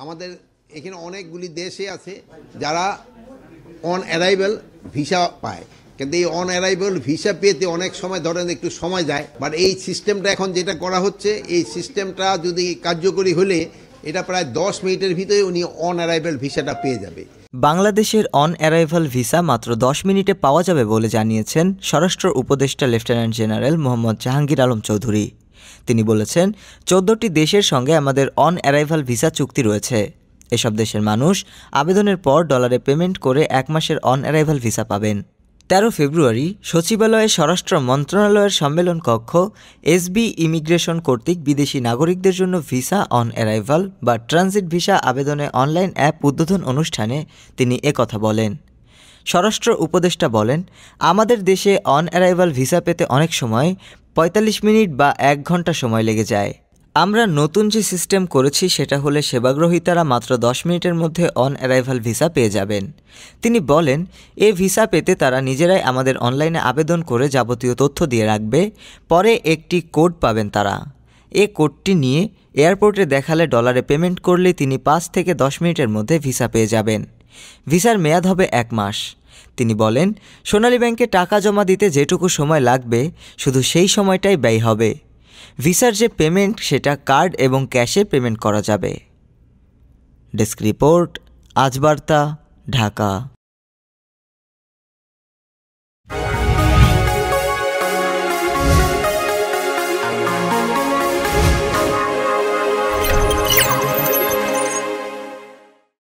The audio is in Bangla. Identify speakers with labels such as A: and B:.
A: আমাদের এখানে অনেকগুলি দেশে আছে যারা অন অ্যারাইভাল ভিসা পায়, কিন্তু এই অন অ্যারাইভাল ভিসা পেতে অনেক সময় ধরেন একটু সময় যায়। বাট এই সিস্টেমটা এখন যেটা করা হচ্ছে, এই সিস্টেমটা যদি কার্যকরী হলে এটা প্রায় 10 মিনিটের ভিতরে উনি অন অ্যারাইভাল ভিসাটা পেয়ে যাবে।
B: বাংলাদেশের অন অ্যারাইভাল ভিসা মাত্র 10 মিনিটে পাওয়া যাবে বলে জানিয়েছেন স্বরাষ্ট্র উপদেষ্টা লেফটেন্যান্ট জেনারেল মোহাম্মদ জাহাঙ্গীর আলম চৌধুরী। তিনি বলেছেন, 14টি দেশের সঙ্গে আমাদের অন অ্যারাইভাল ভিসা চুক্তি রয়েছে। এসব দেশের মানুষ আবেদনের পর ডলারে পেমেন্ট করে 1 মাসের অন অ্যারাইভাল ভিসা পাবেন। 13 ফেব্রুয়ারি সচিবালয়ে স্বরাষ্ট্র মন্ত্রণালয়ের সম্মেলন কক্ষ এসবি ইমিগ্রেশন কর্তৃক বিদেশি নাগরিকদের জন্য ভিসা অন অ্যারাইভাল বা ট্রানজিট ভিসা আবেদনে অনলাইন অ্যাপ উদ্বোধন অনুষ্ঠানে তিনি একথা বলেন। স্বরাষ্ট্র উপদেষ্টা বলেন, আমাদের দেশে অন অ্যারাইভাল ভিসা পেতে অনেক সময় 45 মিনিট বা 1 ঘন্টা সময় লেগে যায়। আমরা নতুন যে সিস্টেম করেছি সেটা হলে সেবাগ্রহীতারা মাত্র 10 মিনিটের মধ্যে অন অ্যারাইভাল ভিসা পেয়ে যাবেন। তিনি বলেন, এ ভিসা পেতে তারা নিজেরাই আমাদের অনলাইনে আবেদন করে যাবতীয় তথ্য দিয়ে রাখবে। পরে একটি কোড পাবেন তারা। এ কোডটি নিয়ে এয়ারপোর্টে দেখালে ডলারে পেমেন্ট করলেই তিনি 5 থেকে 10 মিনিটের মধ্যে ভিসা পেয়ে যাবেন। ভিসার মেয়াদ হবে 1 মাস। তিনি বলেন, সোনালী ব্যাংকে টাকা জমা দিতে যেটুকু সময় লাগবে শুধু সেই সময়টাই ব্যয় হবে। ভিসার যে পেমেন্ট সেটা কার্ড এবং ক্যাশে পেমেন্ট করা যাবে। ডেস্ক রিপোর্ট, আজ বার্তা, ঢাকা।